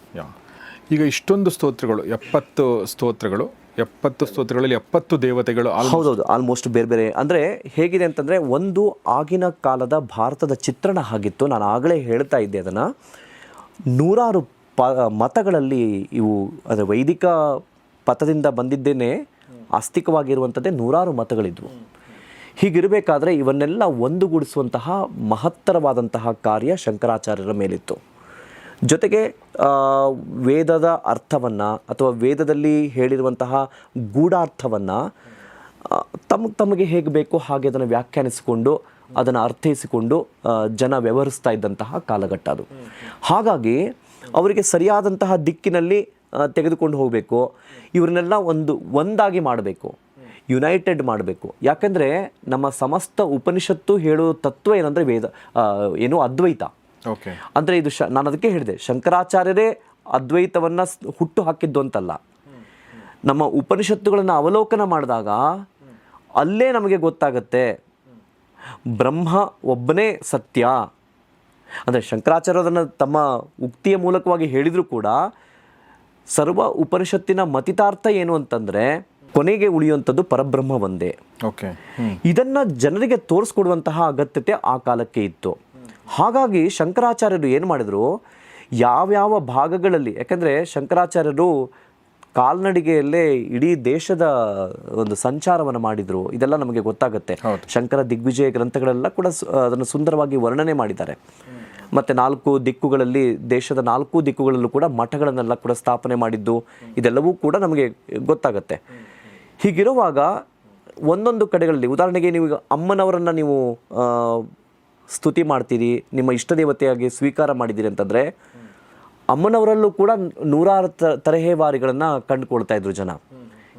[SPEAKER 2] ಈಗ ಇಷ್ಟೊಂದು ಸ್ತೋತ್ರಗಳು, 70 ಸ್ತೋತ್ರಗಳು, 70 ಸ್ತೋತ್ರಗಳಲ್ಲಿ 70 ದೇವತೆಗಳು.
[SPEAKER 1] ಹೌದೌದು, ಆಲ್ಮೋಸ್ಟ್ ಬೇರೆ ಬೇರೆ. ಅಂದರೆ ಹೇಗಿದೆ ಅಂತಂದರೆ, ಒಂದು ಆಗಿನ ಕಾಲದ ಭಾರತದ ಚಿತ್ರಣ ಆಗಿತ್ತು. ನಾನು ಆಗಲೇ ಹೇಳ್ತಾ ಇದ್ದೆ ಅದನ್ನು. ನೂರಾರು ಮತಗಳಲ್ಲಿ ಇವು, ಅಂದರೆ ವೈದಿಕ ಪಥದಿಂದ ಬಂದಿದ್ದೇನೆ ಆಸ್ತಿಕವಾಗಿರುವಂಥದ್ದೇ ನೂರಾರು ಮತಗಳಿದ್ವು. ಹೀಗಿರಬೇಕಾದ್ರೆ ಇವನ್ನೆಲ್ಲ ಒಂದುಗೂಡಿಸುವಂತಹ ಮಹತ್ತರವಾದಂತಹ ಕಾರ್ಯ ಶಂಕರಾಚಾರ್ಯರ ಮೇಲಿತ್ತು. ಜೊತೆಗೆ ವೇದದ ಅರ್ಥವನ್ನು ಅಥವಾ ವೇದದಲ್ಲಿ ಹೇಳಿರುವಂತಹ ಗೂಢಾರ್ಥವನ್ನು ತಮಗೆ ಹೇಗೆ ಬೇಕೋ ಹಾಗೆ ಅದನ್ನು ವ್ಯಾಖ್ಯಾನಿಸಿಕೊಂಡು ಅದನ್ನು ಅರ್ಥೈಸಿಕೊಂಡು ಜನ ವ್ಯವಹರಿಸ್ತಾ ಇದ್ದಂತಹ ಕಾಲಘಟ್ಟ ಅದು. ಹಾಗಾಗಿ ಅವರಿಗೆ ಸರಿಯಾದಂತಹ ದಿಕ್ಕಿನಲ್ಲಿ ತೆಗೆದುಕೊಂಡು ಹೋಗಬೇಕು, ಇವ್ರನ್ನೆಲ್ಲ ಒಂದಾಗಿ ಮಾಡಬೇಕು, ಯುನೈಟೆಡ್ ಮಾಡಬೇಕು. ಯಾಕೆಂದರೆ ನಮ್ಮ ಸಮಸ್ತ ಉಪನಿಷತ್ತು ಹೇಳೋ ತತ್ವ ಏನಂದರೆ ಏನು ಅದ್ವೈತ.
[SPEAKER 2] ಓಕೆ.
[SPEAKER 1] ಅಂದರೆ ಇದು ನಾನು ಅದಕ್ಕೆ ಹೇಳಿದೆ, ಶಂಕರಾಚಾರ್ಯರೇ ಅದ್ವೈತವನ್ನು ಹುಟ್ಟು ಹಾಕಿದ್ದು ಅಂತಲ್ಲ. ನಮ್ಮ ಉಪನಿಷತ್ತುಗಳನ್ನು ಅವಲೋಕನ ಮಾಡಿದಾಗ ಅಲ್ಲೇ ನಮಗೆ ಗೊತ್ತಾಗತ್ತೆ ಬ್ರಹ್ಮ ಒಬ್ಬನೇ ಸತ್ಯ. ಅಂದರೆ ಶಂಕರಾಚಾರ್ಯರನ್ನು ತಮ್ಮ ಉಕ್ತಿಯ ಮೂಲಕವಾಗಿ ಹೇಳಿದರೂ ಕೂಡ ಸರ್ವ ಉಪನಿಷತ್ತಿನ ಮತಿತಾರ್ಥ ಏನು ಅಂತಂದರೆ ಕೊನೆಗೆ ಉಳಿಯುವಂಥದ್ದು ಪರಬ್ರಹ್ಮ ಒಂದೇ.
[SPEAKER 2] ಓಕೆ.
[SPEAKER 1] ಇದನ್ನು ಜನರಿಗೆ ತೋರಿಸ್ಕೊಡುವಂತಹ ಅಗತ್ಯತೆ ಆ ಕಾಲಕ್ಕೆ ಇತ್ತು. ಹಾಗಾಗಿ ಶಂಕರಾಚಾರ್ಯರು ಏನು ಮಾಡಿದರು, ಯಾವ್ಯಾವ ಭಾಗಗಳಲ್ಲಿ, ಯಾಕೆಂದರೆ ಶಂಕರಾಚಾರ್ಯರು ಕಾಲ್ನಡಿಗೆಯಲ್ಲೇ ಇಡೀ ದೇಶದ ಒಂದು ಸಂಚಾರವನ್ನು ಮಾಡಿದರು. ಇದೆಲ್ಲ ನಮಗೆ ಗೊತ್ತಾಗುತ್ತೆ. ಶಂಕರ ದಿಗ್ವಿಜಯ ಗ್ರಂಥಗಳೆಲ್ಲ ಕೂಡ ಅದನ್ನು ಸುಂದರವಾಗಿ ವರ್ಣನೆ ಮಾಡಿದ್ದಾರೆ. ಮತ್ತು 4 ದಿಕ್ಕುಗಳಲ್ಲಿ, ದೇಶದ 4 ದಿಕ್ಕುಗಳಲ್ಲೂ ಕೂಡ ಮಠಗಳನ್ನೆಲ್ಲ ಕೂಡ ಸ್ಥಾಪನೆ ಮಾಡಿದ್ದು, ಇದೆಲ್ಲವೂ ಕೂಡ ನಮಗೆ ಗೊತ್ತಾಗುತ್ತೆ. ಹೀಗಿರುವಾಗ ಒಂದೊಂದು ಕಡೆಗಳಲ್ಲಿ, ಉದಾಹರಣೆಗೆ ನೀವು ಅಮ್ಮನವರನ್ನು ನೀವು ಸ್ತುತಿ ಮಾಡ್ತೀರಿ, ನಿಮ್ಮ ಇಷ್ಟ ದೇವತೆಯಾಗಿ ಸ್ವೀಕಾರ ಮಾಡಿದ್ದೀರಿ ಅಂತಂದರೆ ಅಮ್ಮನವರಲ್ಲೂ ಕೂಡ ನೂರಾರು ತರಹೇವಾರಿಗಳನ್ನು ಕಂಡುಕೊಳ್ತಾ ಇದ್ರು ಜನ.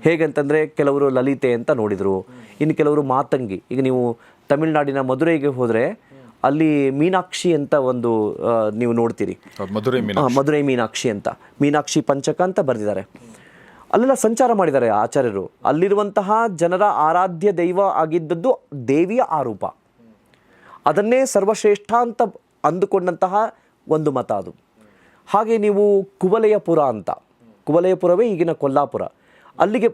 [SPEAKER 1] ಹೇಗಂತಂದರೆ ಕೆಲವರು ಲಲಿತೆ ಅಂತ ನೋಡಿದರು, ಇನ್ನು ಕೆಲವರು ಮಾತಂಗಿ. ಈಗ ನೀವು ತಮಿಳುನಾಡಿನ ಮಧುರೈಗೆ ಹೋದರೆ ಅಲ್ಲಿ ಮೀನಾಕ್ಷಿ ಅಂತ ಒಂದು ನೀವು ನೋಡ್ತೀರಿ, ಮಧುರೈ ಮೀನಾಕ್ಷಿ ಅಂತ, ಮೀನಾಕ್ಷಿ ಪಂಚಕ ಅಂತ ಬರೆದಿದ್ದಾರೆ. ಅಲ್ಲೆಲ್ಲ ಸಂಚಾರ ಮಾಡಿದ್ದಾರೆ ಆಚಾರ್ಯರು. ಅಲ್ಲಿರುವಂತಹ ಜನರ ಆರಾಧ್ಯ ದೈವ ಆಗಿದ್ದದ್ದು ದೇವಿಯ ಆರೂಪ, ಅದನ್ನೇ ಸರ್ವಶ್ರೇಷ್ಠ ಅಂತ ಅಂದುಕೊಂಡಂತಹ ಒಂದು ಮತ ಅದು. ಹಾಗೆ ನೀವು ಕುವಲಯಪುರ ಅಂತ, ಕುವಲಯಪುರವೇ ಈಗಿನ ಕೊಲ್ಲಾಪುರ, ಅಲ್ಲಿಗೆ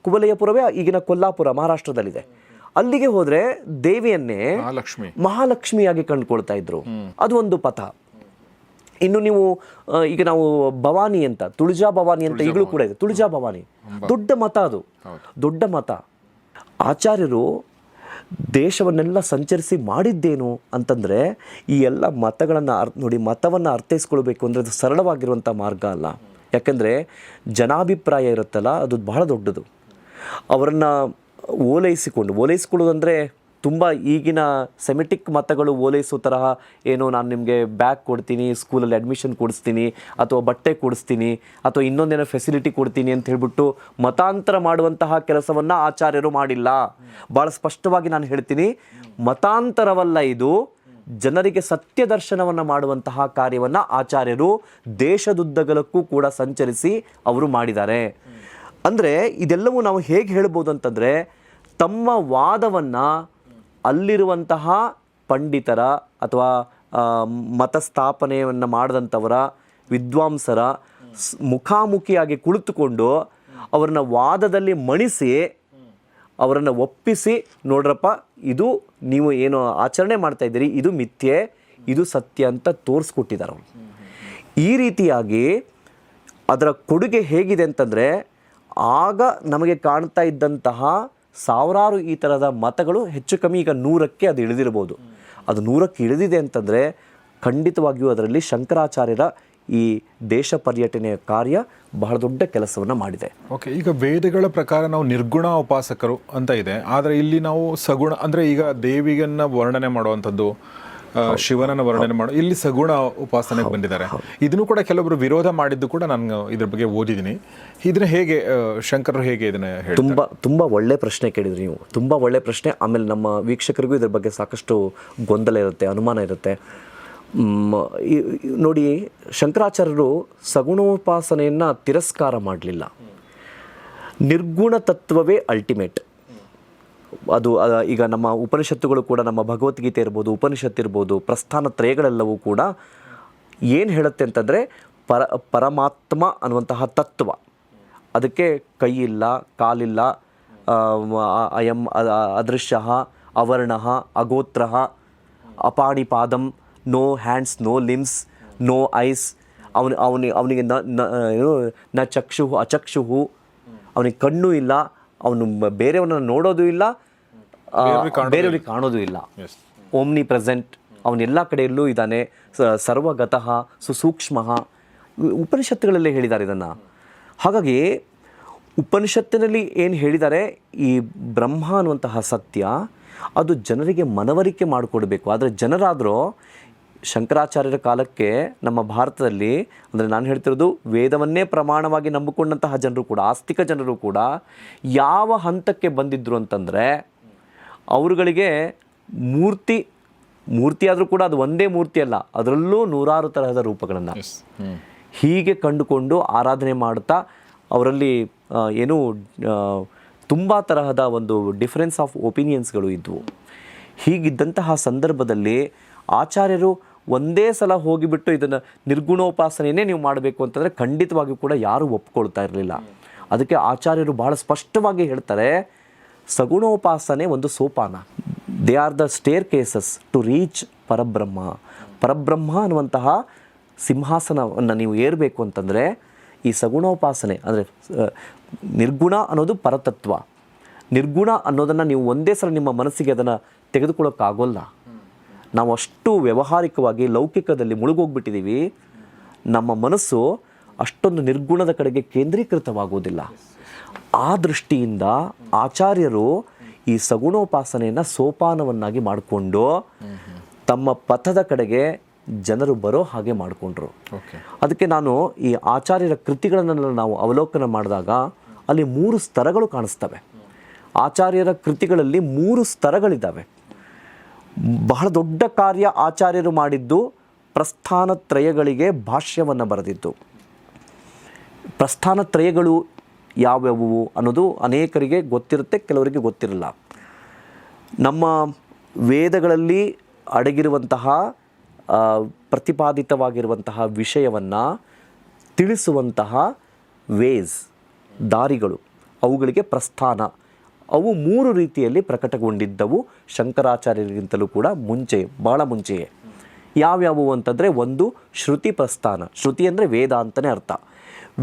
[SPEAKER 1] ಕುವಲಯಪುರವೇ ಈಗಿನ ಕೊಲ್ಲಾಪುರ ಮಹಾರಾಷ್ಟ್ರದಲ್ಲಿದೆ. ಅಲ್ಲಿಗೆ ಹೋದರೆ ದೇವಿಯನ್ನೇ ಮಹಾಲಕ್ಷ್ಮಿಯಾಗಿ ಕಂಡುಕೊಳ್ತಾ ಇದ್ರು. ಅದು ಒಂದು ಪಥ. ಇನ್ನು ನೀವು ಈಗ ನಾವು ಭವಾನಿ ಅಂತ, ತುಳಜಾ ಭವಾನಿ ಅಂತ ಈಗಲೂ ಕೂಡ ಇದೆ. ತುಳಜಾ ಭವಾನಿ ದೊಡ್ಡ ಮತ, ಅದು ದೊಡ್ಡ ಮತ. ಆಚಾರ್ಯರು ದೇಶವನ್ನೆಲ್ಲ ಸಂಚರಿಸಿ ಮಾಡಿದ್ದೇನು ಅಂತಂದರೆ ಈ ಎಲ್ಲ ಮತಗಳನ್ನು ನೋಡಿ, ಮತವನ್ನು ಅರ್ಥೈಸ್ಕೊಳ್ಬೇಕು ಅಂದರೆ ಅದು ಸರಳವಾಗಿರುವಂಥ ಮಾರ್ಗ ಅಲ್ಲ. ಯಾಕೆಂದರೆ ಜನಾಭಿಪ್ರಾಯ ಇರುತ್ತಲ್ಲ, ಅದು ಬಹಳ ದೊಡ್ಡದು. ಅವರನ್ನು ಓಲೈಸಿಕೊಳ್ಳೋದಂದರೆ ತುಂಬ ಈಗಿನ ಸೆಮೆಟಿಕ್ ಮತಗಳು ಓಲೈಸೋ ತರಹ, ಏನೋ ನಾನು ನಿಮಗೆ ಬ್ಯಾಗ್ ಕೊಡ್ತೀನಿ, ಸ್ಕೂಲಲ್ಲಿ ಅಡ್ಮಿಷನ್ ಕೊಡಿಸ್ತೀನಿ, ಅಥವಾ ಬಟ್ಟೆ ಕೊಡಿಸ್ತೀನಿ, ಅಥವಾ ಇನ್ನೊಂದೇನೋ ಫೆಸಿಲಿಟಿ ಕೊಡ್ತೀನಿ ಅಂತ ಹೇಳ್ಬಿಟ್ಟು ಮತಾಂತರ ಮಾಡುವಂತಹ ಕೆಲಸವನ್ನು ಆಚಾರ್ಯರು ಮಾಡಿಲ್ಲ. ಭಾಳ ಸ್ಪಷ್ಟವಾಗಿ ನಾನು ಹೇಳ್ತೀನಿ, ಮತಾಂತರವಲ್ಲ ಇದು, ಜನರಿಗೆ ಸತ್ಯ ದರ್ಶನವನ್ನು ಮಾಡುವಂತಹ ಕಾರ್ಯವನ್ನು ಆಚಾರ್ಯರು ದೇಶದುದ್ದಗಲಕ್ಕೂ ಕೂಡ ಸಂಚರಿಸಿ ಅವರು ಮಾಡಿದ್ದಾರೆ. ಅಂದರೆ ಇದೆಲ್ಲವೂ ನಾವು ಹೇಗೆ ಹೇಳ್ಬೋದು ಅಂತಂದರೆ, ತಮ್ಮ ವಾದವನ್ನು ಅಲ್ಲಿರುವಂತಹ ಪಂಡಿತರ ಅಥವಾ ಮತಸ್ಥಾಪನೆಯನ್ನು ಮಾಡಿದಂಥವರ ವಿದ್ವಾಂಸರ ಮುಖಾಮುಖಿಯಾಗಿ ಕುಳಿತುಕೊಂಡು ಅವರನ್ನ ವಾದದಲ್ಲಿ ಮಣಿಸಿ ಅವರನ್ನು ಒಪ್ಪಿಸಿ, ನೋಡ್ರಪ್ಪ ಇದು ನೀವು ಏನು ಆಚರಣೆ ಮಾಡ್ತಾ ಇದ್ದೀರಿ ಇದು ಮಿಥ್ಯೆ, ಇದು ಸತ್ಯ ಅಂತ ತೋರಿಸ್ಕೊಟ್ಟಿದ್ದಾರೆ ಅವರು. ಈ ರೀತಿಯಾಗಿ ಅದರ ಕೊಡುಗೆ ಹೇಗಿದೆ ಅಂತಂದರೆ, ಆಗ ನಮಗೆ ಕಾಣ್ತಾ ಇದ್ದಂತಹ ಸಾವಿರಾರು ಈ ಥರದ ಮತಗಳು ಹೆಚ್ಚು ಕಮ್ಮಿ ಈಗ 100ಕ್ಕೆ ಅದು ಇಳಿದಿರ್ಬೋದು. ಅದು 100ಕ್ಕೆ ಇಳಿದಿದೆ ಅಂತಂದರೆ ಖಂಡಿತವಾಗಿಯೂ ಅದರಲ್ಲಿ ಶಂಕರಾಚಾರ್ಯರ ಈ ದೇಶ ಪರ್ಯಟನೆಯ ಕಾರ್ಯ ಬಹಳ ದೊಡ್ಡ ಕೆಲಸವನ್ನು ಮಾಡಿದೆ.
[SPEAKER 2] ಓಕೆ, ಈಗ ವೇದಗಳ ಪ್ರಕಾರ ನಾವು ನಿರ್ಗುಣ ಉಪಾಸಕರು ಅಂತ ಇದೆ, ಆದರೆ ಇಲ್ಲಿ ನಾವು ಸಗುಣ ಅಂದರೆ ಈಗ ದೇವಿಗನ್ನ ವರ್ಣನೆ ಮಾಡುವಂಥದ್ದು, ಶಿವನನ್ನು ವರ್ಣನೆ ಮಾಡೋ, ಇಲ್ಲಿ ಸಗುಣ ಉಪಾಸನೆಗೆ ಬಂದಿದ್ದಾರೆ. ಇದನ್ನು ಕೂಡ ಕೆಲವರು ವಿರೋಧ ಮಾಡಿದ್ದು ಕೂಡ ನಾನು ಇದ್ರ ಬಗ್ಗೆ ಓದಿದ್ದೀನಿ. ಇದನ್ನ ಹೇಗೆ ಶಂಕರರು ಹೇಗೆ ಇದನ್ನ ಹೇಳಿ?
[SPEAKER 1] ತುಂಬ ಒಳ್ಳೆ ಪ್ರಶ್ನೆ ಕೇಳಿದ್ರಿ ನೀವು, ತುಂಬ ಒಳ್ಳೆ ಪ್ರಶ್ನೆ. ಆಮೇಲೆ ನಮ್ಮ ವೀಕ್ಷಕರಿಗೂ ಇದ್ರ ಬಗ್ಗೆ ಸಾಕಷ್ಟು ಗೊಂದಲ ಇರುತ್ತೆ, ಅನುಮಾನ ಇರುತ್ತೆ. ನೋಡಿ, ಶಂಕರಾಚಾರ್ಯರು ಸಗುಣೋಪಾಸನೆಯನ್ನು ತಿರಸ್ಕಾರ ಮಾಡಲಿಲ್ಲ. ನಿರ್ಗುಣ ತತ್ವವೇ ಅಲ್ಟಿಮೇಟ್. ಅದು ಈಗ ನಮ್ಮ ಉಪನಿಷತ್ತುಗಳು ಕೂಡ, ನಮ್ಮ ಭಗವದ್ಗೀತೆ ಇರ್ಬೋದು, ಉಪನಿಷತ್ತು ಇರ್ಬೋದು, ಪ್ರಸ್ಥಾನ ತ್ರಯಗಳೆಲ್ಲವೂ ಕೂಡ ಏನು ಹೇಳುತ್ತೆ ಅಂತಂದರೆ ಪರಮಾತ್ಮ ಅನ್ನುವಂತಹ ತತ್ವ. ಅದಕ್ಕೆ ಕೈ ಇಲ್ಲ, ಕಾಲಿಲ್ಲ, ಅಯಂ ಅದೃಶ್ಯ, ಅವರ್ಣ, ಅಗೋತ್ರ, ಅಪಾಣಿಪಾದಂ, no hands, no limbs, no eyes. ಅವನಿಗೆ ನ ಚಕ್ಷು ಅಚಕ್ಷು, ಅವನಿಗೆ ಕಣ್ಣು ಇಲ್ಲ, ಅವನು ಬೇರೆಯವನ್ನ ನೋಡೋದು ಇಲ್ಲ, ಬೇರೆಯವ್ರಿಗೆ ಕಾಣೋದು ಇಲ್ಲ. ಓಮ್ನಿ ಪ್ರೆಸೆಂಟ್, ಅವನೆಲ್ಲ ಕಡೆಯಲ್ಲೂ ಇದ್ದಾನೆ. ಸರ್ವಗತಃ ಸುಸೂಕ್ಷ್ಮ. ಉಪನಿಷತ್ತುಗಳಲ್ಲೇ ಹೇಳಿದ್ದಾರೆ ಇದನ್ನು. ಹಾಗಾಗಿ ಉಪನಿಷತ್ತಿನಲ್ಲಿ ಏನು ಹೇಳಿದ್ದಾರೆ, ಈ ಬ್ರಹ್ಮ ಅನ್ನುವಂತಹ ಸತ್ಯ ಅದು ಜನರಿಗೆ ಮನವರಿಕೆ ಮಾಡಿಕೊಡ್ಬೇಕು. ಆದರೆ ಜನರಾದರೂ ಶಂಕರಾಚಾರ್ಯರ ಕಾಲಕ್ಕೆ ನಮ್ಮ ಭಾರತದಲ್ಲಿ, ಅಂದರೆ ನಾನು ಹೇಳ್ತಿರೋದು ವೇದವನ್ನೇ ಪ್ರಮಾಣವಾಗಿ ನಂಬಿಕೊಂಡಂತಹ ಜನರು ಕೂಡ, ಆಸ್ತಿಕ ಜನರು ಕೂಡ ಯಾವ ಹಂತಕ್ಕೆ ಬಂದಿದ್ದರು ಅಂತಂದರೆ, ಅವರುಗಳಿಗೆ ಮೂರ್ತಿ ಆದರೂ ಕೂಡ ಅದು ಒಂದೇ ಮೂರ್ತಿ ಅಲ್ಲ, ಅದರಲ್ಲೂ 100 ತರಹದ ರೂಪಗಳನ್ನು ಹೀಗೆ ಕಂಡುಕೊಂಡು ಆರಾಧನೆ ಮಾಡ್ತಾ ಅವರಲ್ಲಿ ಏನು ತುಂಬ ತರಹದ ಒಂದು ಡಿಫರೆನ್ಸ್ ಆಫ್ ಒಪಿನಿಯನ್ಸ್ಗಳು ಇದ್ದವು. ಹೀಗಿದ್ದಂತಹ ಸಂದರ್ಭದಲ್ಲಿ ಆಚಾರ್ಯರು ಒಂದೇ ಸಲ ಹೋಗಿಬಿಟ್ಟು ಇದನ್ನು ನಿರ್ಗುಣೋಪಾಸನೆಯೇ ನೀವು ಮಾಡಬೇಕು ಅಂತಂದರೆ ಖಂಡಿತವಾಗಿಯೂ ಕೂಡ ಯಾರೂ ಒಪ್ಕೊಳ್ತಾ ಇರಲಿಲ್ಲ. ಅದಕ್ಕೆ ಆಚಾರ್ಯರು ಬಹಳ ಸ್ಪಷ್ಟವಾಗಿ ಹೇಳ್ತಾರೆ, ಸಗುಣೋಪಾಸನೆ ಒಂದು ಸೋಪಾನ. They are the staircases to reach Parabrahma. ಪರಬ್ರಹ್ಮ ಅನ್ನುವಂತಹ ಸಿಂಹಾಸನವನ್ನು ನೀವು ಏರಬೇಕು ಅಂತಂದರೆ ಈ ಸಗುಣೋಪಾಸನೆ, ಅಂದರೆ ನಿರ್ಗುಣ ಅನ್ನೋದು ಪರತತ್ವ. ನಿರ್ಗುಣ ಅನ್ನೋದನ್ನು ನೀವು ಒಂದೇ ಸಲ ನಿಮ್ಮ ಮನಸ್ಸಿಗೆ ಅದನ್ನು ತೆಗೆದುಕೊಳ್ಳೋಕ್ಕಾಗೋಲ್ಲ. ನಾವು ಅಷ್ಟು ವ್ಯಾವಹಾರಿಕವಾಗಿ ಲೌಕಿಕದಲ್ಲಿ ಮುಳುಗೋಗ್ಬಿಟ್ಟಿದ್ದೀವಿ. ನಮ್ಮ ಮನಸ್ಸು ಅಷ್ಟೊಂದು ನಿರ್ಗುಣದ ಕಡೆಗೆ ಕೇಂದ್ರೀಕೃತವಾಗುವುದಿಲ್ಲ. ಆ ದೃಷ್ಟಿಯಿಂದ ಆಚಾರ್ಯರು ಈ ಸಗುಣೋಪಾಸನೆಯನ್ನು ಸೋಪಾನವನ್ನಾಗಿ ಮಾಡಿಕೊಂಡು ತಮ್ಮ ಪಥದ ಕಡೆಗೆ ಜನರು ಬರೋ ಹಾಗೆ ಮಾಡಿಕೊಂಡ್ರು. ಅದಕ್ಕೆ ನಾನು ಈ ಆಚಾರ್ಯರ ಕೃತಿಗಳನ್ನು ನಾವು ಅವಲೋಕನ ಮಾಡಿದಾಗ ಅಲ್ಲಿ 3 ಸ್ತರಗಳು ಕಾಣಿಸ್ತವೆ. ಆಚಾರ್ಯರ ಕೃತಿಗಳಲ್ಲಿ 3 ಸ್ತರಗಳಿದ್ದಾವೆ. ಬಹಳ ದೊಡ್ಡ ಕಾರ್ಯ ಆಚಾರ್ಯರು ಮಾಡಿದ್ದು ಪ್ರಸ್ಥಾನತ್ರಯಗಳಿಗೆ ಭಾಷ್ಯವನ್ನು ಬರೆದಿದ್ದು. ಪ್ರಸ್ಥಾನತ್ರಯಗಳು ಯಾವ್ಯಾವು ಅನ್ನೋದು ಅನೇಕರಿಗೆ ಗೊತ್ತಿರುತ್ತೆ, ಕೆಲವರಿಗೆ ಗೊತ್ತಿರಲ್ಲ. ನಮ್ಮ ವೇದಗಳಲ್ಲಿ ಅಡಗಿರುವಂತಹ ಪ್ರತಿಪಾದಿತವಾಗಿರುವಂತಹ ವಿಷಯವನ್ನು ತಿಳಿಸುವಂತಹ ವೇಸ್, ದಾರಿಗಳು, ಅವುಗಳಿಗೆ ಪ್ರಸ್ಥಾನ. ಅವು 3 ರೀತಿಯಲ್ಲಿ ಪ್ರಕಟಗೊಂಡಿದ್ದವು ಶಂಕರಾಚಾರ್ಯರಿಗಿಂತಲೂ ಕೂಡ ಮುಂಚೆ, ಭಾಳ ಮುಂಚೆಯೇ. ಯಾವ್ಯಾವು ಅಂತಂದರೆ, ಒಂದು ಶ್ರುತಿ ಪ್ರಸ್ಥಾನ. ಶ್ರುತಿ ಅಂದರೆ ವೇದ ಅಂತಲೇ ಅರ್ಥ.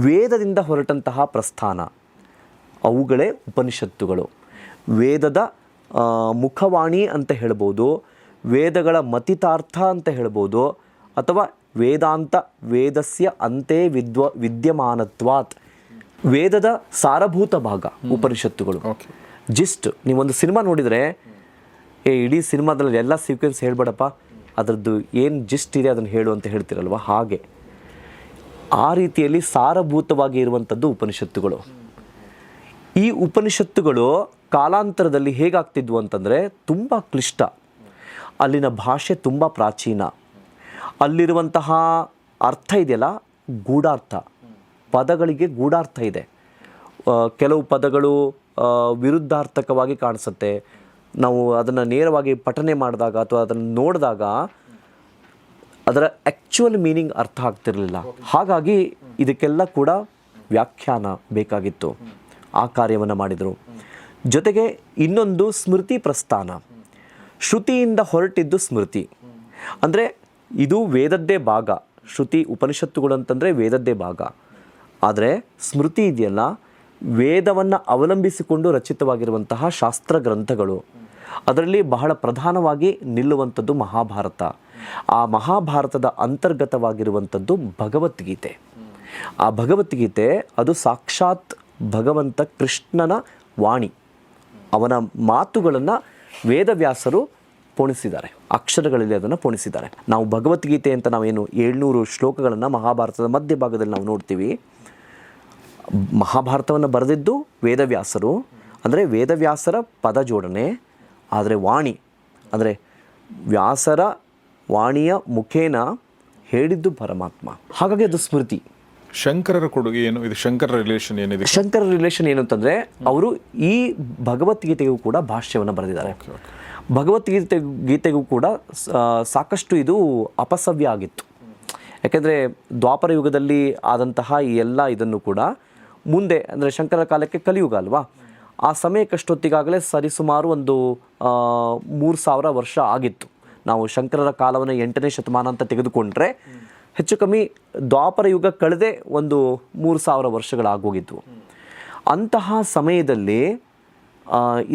[SPEAKER 1] ವೇದದಿಂದ ಹೊರಟಂತಹ ಪ್ರಸ್ಥಾನ, ಅವುಗಳೇ ಉಪನಿಷತ್ತುಗಳು. ವೇದದ ಮುಖವಾಣಿ ಅಂತ ಹೇಳ್ಬೋದು, ವೇದಗಳ ಮತಿತಾರ್ಥ ಅಂತ ಹೇಳ್ಬೋದು, ಅಥವಾ ವೇದಾಂತ ವೇದಸ್ಯ ಅಂತೆ ವಿದ್ಯಮಾನತ್ವಾತ್. ವೇದದ ಸಾರಭೂತ ಭಾಗ ಉಪನಿಷತ್ತುಗಳು. ಜಿಸ್ಟ್ ನೀವೊಂದು ಸಿನಿಮಾ ನೋಡಿದರೆ, ಇಡೀ ಸಿನಿಮಾದಲ್ಲಿ ಎಲ್ಲ ಸೀಕ್ವೆನ್ಸ್ ಹೇಳ್ಬೇಡಪ್ಪ, ಅದರದ್ದು ಏನು ಜಿಸ್ಟ್ ಇದೆ ಅದನ್ನು ಹೇಳು ಅಂತ ಹೇಳ್ತಿರಲ್ವ, ಹಾಗೆ ಆ ರೀತಿಯಲ್ಲಿ ಸಾರಭೂತವಾಗಿ ಇರುವಂಥದ್ದು ಉಪನಿಷತ್ತುಗಳು. ಈ ಉಪನಿಷತ್ತುಗಳು ಕಾಲಾಂತರದಲ್ಲಿ ಹೇಗಾಗ್ತಿದ್ವು ಅಂತಂದರೆ, ತುಂಬ ಕ್ಲಿಷ್ಟ, ಅಲ್ಲಿನ ಭಾಷೆ ತುಂಬ ಪ್ರಾಚೀನ, ಅಲ್ಲಿರುವಂತಹ ಅರ್ಥ ಇದೆಯಲ್ಲ ಗೂಢಾರ್ಥ, ಪದಗಳಿಗೆ ಗೂಢಾರ್ಥ ಇದೆ. ಕೆಲವು ಪದಗಳು ವಿರುದ್ಧಾರ್ಥಕವಾಗಿ ಕಾಣಿಸುತ್ತೆ. ನಾವು ಅದನ್ನು ನೇರವಾಗಿ ಪಠನೆ ಮಾಡಿದಾಗ ಅಥವಾ ಅದನ್ನು ನೋಡಿದಾಗ ಅದರ ಆ್ಯಕ್ಚುಯಲ್ ಮೀನಿಂಗ್ ಅರ್ಥ ಆಗ್ತಿರಲಿಲ್ಲ. ಹಾಗಾಗಿ ಇದಕ್ಕೆಲ್ಲ ಕೂಡ ವ್ಯಾಖ್ಯಾನ ಬೇಕಾಗಿತ್ತು. ಆ ಕಾರ್ಯವನ್ನು ಮಾಡಿದರು. ಜೊತೆಗೆ ಇನ್ನೊಂದು ಸ್ಮೃತಿ ಪ್ರಸ್ಥಾನ. ಶ್ರುತಿಯಿಂದ ಹೊರಟಿದ್ದು ಸ್ಮೃತಿ. ಅಂದರೆ ಇದು ವೇದದ್ದೇ ಭಾಗ. ಶ್ರುತಿ ಉಪನಿಷತ್ತುಗಳು ಅಂತಂದರೆ ವೇದದ್ದೇ ಭಾಗ. ಆದರೆ ಸ್ಮೃತಿ ಇದೆಯಲ್ಲ, ವೇದವನ್ನು ಅವಲಂಬಿಸಿಕೊಂಡು ರಚಿತವಾಗಿರುವಂತಹ ಶಾಸ್ತ್ರ ಗ್ರಂಥಗಳು. ಅದರಲ್ಲಿ ಬಹಳ ಪ್ರಧಾನವಾಗಿ ನಿಲ್ಲುವಂಥದ್ದು ಮಹಾಭಾರತ. ಆ ಮಹಾಭಾರತದ ಅಂತರ್ಗತವಾಗಿರುವಂಥದ್ದು ಭಗವದ್ಗೀತೆ. ಆ ಭಗವದ್ಗೀತೆ ಅದು ಸಾಕ್ಷಾತ್ ಭಗವಂತ ಕೃಷ್ಣನ ವಾಣಿ. ಅವನ ಮಾತುಗಳನ್ನು ವೇದವ್ಯಾಸರು ಪೋಣಿಸಿದ್ದಾರೆ, ಅಕ್ಷರಗಳಲ್ಲಿ ಅದನ್ನು ಪೋಣಿಸಿದ್ದಾರೆ. ನಾವು ಭಗವದ್ಗೀತೆ ಅಂತ ನಾವೇನು 700 ಶ್ಲೋಕಗಳನ್ನು ಮಹಾಭಾರತದ ಮಧ್ಯಭಾಗದಲ್ಲಿ ನಾವು ನೋಡ್ತೀವಿ. ಮಹಾಭಾರತವನ್ನು ಬರೆದಿದ್ದು ವೇದವ್ಯಾಸರು, ಅಂದರೆ ವೇದವ್ಯಾಸರ ಪದ ಜೋಡಣೆ. ಆದರೆ ವಾಣಿ ಅಂದರೆ ವ್ಯಾಸರ ವಾಣಿಯ ಮುಖೇನ ಹೇಳಿದ್ದು ಪರಮಾತ್ಮ. ಹಾಗಾಗಿ ಅದು ಸ್ಮೃತಿ.
[SPEAKER 2] ಶಂಕರರ ಕೊಡುಗೆ ಏನು? ಇದು ಶಂಕರ ರಿಲೇಷನ್ ಏನಿದೆ?
[SPEAKER 1] ಶಂಕರ ರಿಲೇಷನ್ ಏನು ಅಂತಂದರೆ, ಅವರು ಈ ಭಗವದ್ಗೀತೆಗೂ ಕೂಡ ಭಾಷ್ಯವನ್ನು ಬರೆದಿದ್ದಾರೆ. ಗೀತೆಗೂ ಕೂಡ ಸಾಕಷ್ಟು ಇದು ಅಪಸವ್ಯ ಆಗಿತ್ತು. ಯಾಕೆಂದರೆ ದ್ವಾಪರ ಯುಗದಲ್ಲಿ ಆದಂತಹ ಈ ಎಲ್ಲ ಇದನ್ನು ಕೂಡ ಮುಂದೆ, ಅಂದರೆ ಶಂಕರ ಕಾಲಕ್ಕೆ ಕಲಿಯುಗ ಅಲ್ವಾ, ಆ ಸಮಯಕ್ಕಷ್ಟೊತ್ತಿಗಾಗಲೇ ಸರಿಸುಮಾರು ಒಂದು 3000 ವರ್ಷ ಆಗಿತ್ತು. ನಾವು ಶಂಕರರ ಕಾಲವನ್ನು 8ನೇ ಶತಮಾನ ಅಂತ ತೆಗೆದುಕೊಂಡ್ರೆ ಹೆಚ್ಚು ಕಮ್ಮಿ ದ್ವಾಪರ ಯುಗ ಕಳೆದೇ ಒಂದು 3000 ವರ್ಷಗಳಾಗೋಗಿದ್ವು. ಅಂತಹ ಸಮಯದಲ್ಲಿ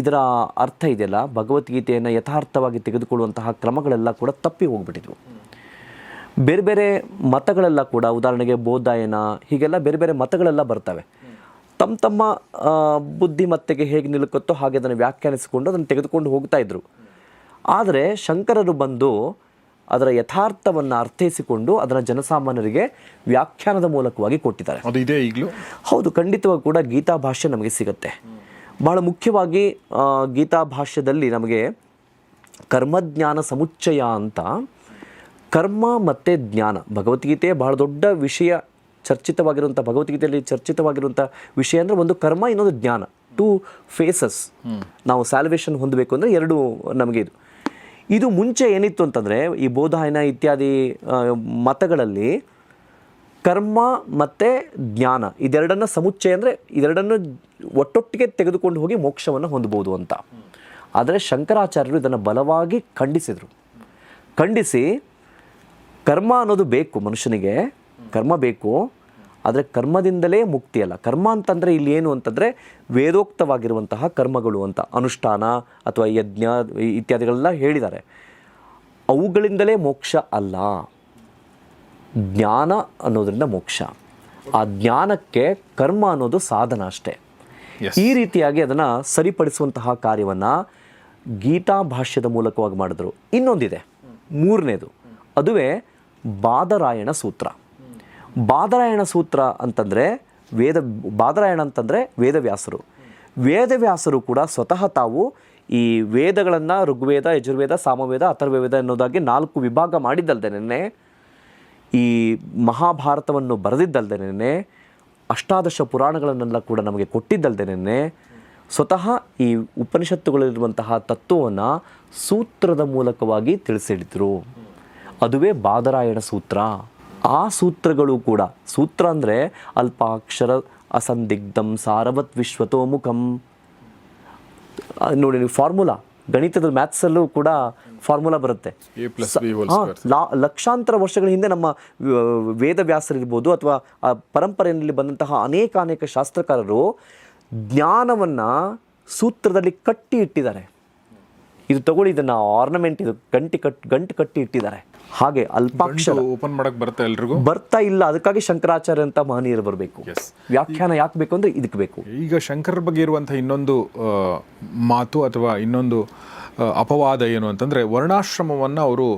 [SPEAKER 1] ಇದರ ಅರ್ಥ ಇದೆಯಲ್ಲ, ಭಗವದ್ಗೀತೆಯನ್ನು ಯಥಾರ್ಥವಾಗಿ ತೆಗೆದುಕೊಳ್ಳುವಂತಹ ಕ್ರಮಗಳೆಲ್ಲ ಕೂಡ ತಪ್ಪಿ ಹೋಗ್ಬಿಟ್ಟಿದ್ವು. ಬೇರೆ ಬೇರೆ ಮತಗಳೆಲ್ಲ ಕೂಡ, ಉದಾಹರಣೆಗೆ ಬೌದ್ಧಾಯನ, ಹೀಗೆಲ್ಲ ಬೇರೆ ಬೇರೆ ಮತಗಳೆಲ್ಲ ಬರ್ತವೆ. ತಮ್ಮ ಬುದ್ಧಿಮತ್ತೆಗೆ ಹೇಗೆ ನಿಲುಕುತ್ತೋ ಹಾಗೆ ಅದನ್ನು ವ್ಯಾಖ್ಯಾನಿಸಿಕೊಂಡು ಅದನ್ನು ತೆಗೆದುಕೊಂಡು ಹೋಗ್ತಾ ಇದ್ರು. ಆದರೆ ಶಂಕರರು ಬಂದು ಅದರ ಯಥಾರ್ಥವನ್ನು ಅರ್ಥೈಸಿಕೊಂಡು ಅದನ್ನು ಜನಸಾಮಾನ್ಯರಿಗೆ ವ್ಯಾಖ್ಯಾನದ ಮೂಲಕವಾಗಿ ಕೊಟ್ಟಿದ್ದಾರೆ.
[SPEAKER 2] ಅದು ಇದೆ ಈಗಲೂ?
[SPEAKER 1] ಹೌದು, ಖಂಡಿತವಾಗಿ ಕೂಡ ಗೀತಾ ಭಾಷ್ಯ ನಮಗೆ ಸಿಗುತ್ತೆ. ಬಹಳ ಮುಖ್ಯವಾಗಿ ಗೀತಾ ಭಾಷ್ಯದಲ್ಲಿ ನಮಗೆ ಕರ್ಮಜ್ಞಾನ ಸಮುಚ್ಚಯ ಅಂತ, ಕರ್ಮ ಮತ್ತು ಜ್ಞಾನ, ಭಗವದ್ಗೀತೆ ಬಹಳ ದೊಡ್ಡ ವಿಷಯ ಚರ್ಚಿತವಾಗಿರುವಂಥ, ಭಗವದ್ಗೀತೆಯಲ್ಲಿ ಚರ್ಚಿತವಾಗಿರುವಂಥ ವಿಷಯ ಅಂದರೆ ಒಂದು ಕರ್ಮ, ಇನ್ನೊಂದು ಜ್ಞಾನ. 2 ಫೇಸಸ್. ನಾವು ಸ್ಯಾಲ್ವೇಷನ್ ಹೊಂದಬೇಕು ಅಂದರೆ 2 ನಮಗೆ ಇದು ಮುಂಚೆ ಏನಿತ್ತು ಅಂತಂದರೆ, ಈ ಬೌದ್ಧಾಯನ ಇತ್ಯಾದಿ ಮತಗಳಲ್ಲಿ ಕರ್ಮ ಮತ್ತು ಜ್ಞಾನ ಇದೆರಡನ್ನು ಸಮುಚ್ಚಯ ಅಂದರೆ ಇದೆರಡನ್ನು ಒಟ್ಟೊಟ್ಟಿಗೆ ತೆಗೆದುಕೊಂಡು ಹೋಗಿ ಮೋಕ್ಷವನ್ನು ಹೊಂದಬಹುದು ಅಂತ. ಆದರೆ ಶಂಕರಾಚಾರ್ಯರು ಇದನ್ನು ಬಲವಾಗಿ ಖಂಡಿಸಿ ಕರ್ಮ ಅನ್ನೋದು ಬೇಕು, ಮನುಷ್ಯನಿಗೆ ಕರ್ಮ ಬೇಕು, ಆದರೆ ಕರ್ಮದಿಂದಲೇ ಮುಕ್ತಿ ಅಲ್ಲ. ಕರ್ಮ ಅಂತಂದರೆ ಇಲ್ಲಿ ಏನು ಅಂತಂದರೆ ವೇದೋಕ್ತವಾಗಿರುವಂತಹ ಕರ್ಮಗಳು ಅಂತ, ಅನುಷ್ಠಾನ ಅಥವಾ ಯಜ್ಞ ಇತ್ಯಾದಿಗಳೆಲ್ಲ ಹೇಳಿದ್ದಾರೆ. ಅವುಗಳಿಂದಲೇ ಮೋಕ್ಷ ಅಲ್ಲ, ಜ್ಞಾನ ಅನ್ನೋದರಿಂದ ಮೋಕ್ಷ. ಆ ಜ್ಞಾನಕ್ಕೆ ಕರ್ಮ ಅನ್ನೋದು ಸಾಧನ ಅಷ್ಟೇ. ಈ ರೀತಿಯಾಗಿ ಅದನ್ನು ಸರಿಪಡಿಸುವಂತಹ ಕಾರ್ಯವನ್ನು ಗೀತಾ ಭಾಷ್ಯದ ಮೂಲಕವಾಗಿ ಮಾಡಿದ್ರು. ಇನ್ನೊಂದಿದೆ, 3ನೇದು, ಅದುವೇ ಬಾದರಾಯಣ ಸೂತ್ರ. ಬಾದರಾಯಣ ಸೂತ್ರ ಅಂತಂದರೆ ಬಾದರಾಯಣ ಅಂತಂದರೆ ವೇದವ್ಯಾಸರು ಕೂಡ ಸ್ವತಃ ತಾವು ಈ ವೇದಗಳನ್ನು ಋಗ್ವೇದ, ಯಜುರ್ವೇದ, ಸಾಮವೇದ, ಅಥರ್ವವೇದ ಎನ್ನುವುದಾಗಿ 4 ವಿಭಾಗ ಮಾಡಿದ್ದಲ್ದೇನೆ, ಈ ಮಹಾಭಾರತವನ್ನು ಬರೆದಿದ್ದಲ್ದೇನೆ, ಅಷ್ಟಾದಶ ಪುರಾಣಗಳನ್ನೆಲ್ಲ ಕೂಡ ನಮಗೆ ಕೊಟ್ಟಿದ್ದಲ್ದೇನೆ, ಸ್ವತಃ ಈ ಉಪನಿಷತ್ತುಗಳಲ್ಲಿರುವಂತಹ ತತ್ವವನ್ನು ಸೂತ್ರದ ಮೂಲಕವಾಗಿ ತಿಳಿಸಿಡಿದ್ರು. ಅದುವೇ ಬಾದರಾಯಣ ಸೂತ್ರ. ಆ ಸೂತ್ರಗಳು ಕೂಡ, ಸೂತ್ರ ಅಂದರೆ ಅಲ್ಪಾಕ್ಷರ ಅಸಂದಿಗ್ಧಂ ಸಾರವತ್ ವಿಶ್ವತೋಮುಖಂ. ನೋಡಿ, ನೀವು ಫಾರ್ಮುಲಾ, ಗಣಿತದ ಮ್ಯಾಥ್ಸಲ್ಲೂ ಕೂಡ ಫಾರ್ಮುಲಾ ಬರುತ್ತೆ. ಲಕ್ಷಾಂತರ ವರ್ಷಗಳ ಹಿಂದೆ ನಮ್ಮ ವೇದವ್ಯಾಸರಿರ್ಬೋದು ಅಥವಾ ಆ ಪರಂಪರೆಯಲ್ಲಿ ಬಂದಂತಹ ಅನೇಕ ಶಾಸ್ತ್ರಕಾರರು ಜ್ಞಾನವನ್ನು ಸೂತ್ರದಲ್ಲಿ ಕಟ್ಟಿ ಇಟ್ಟಿದ್ದಾರೆ. ಇದು ತಗೊಳ್ಳಿ, ಇದನ್ನು ಆರ್ನಮೆಂಟ್, ಇದು ಗಂಟು ಕಟ್ಟಿ ಇಟ್ಟಿದ್ದಾರೆ. ಹಾಗೆ ಅಲ್ಪಾಕ್ಷರ
[SPEAKER 2] ಓಪನ್ ಮಾಡಕ್ಕೆ ಬರ್ತಾ ಎಲ್ರಿಗೂ
[SPEAKER 1] ಬರ್ತಾ ಇಲ್ಲ. ಅದಕ್ಕಾಗಿ ಶಂಕರಾಚಾರ್ಯ ಅಂತ ಮಹನೀಯರು ಬರಬೇಕು. ವ್ಯಾಖ್ಯಾನ ಯಾಕೆ ಬೇಕು ಅಂದರೆ ಇದಕ್ಕೆ ಬೇಕು.
[SPEAKER 2] ಈಗ ಶಂಕರರ ಬಗ್ಗೆ ಇರುವಂಥ ಇನ್ನೊಂದು ಮಾತು ಅಥವಾ ಇನ್ನೊಂದು ಅಪವಾದ ಏನು ಅಂತಂದರೆ, ವರ್ಣಾಶ್ರಮವನ್ನು ಅವರು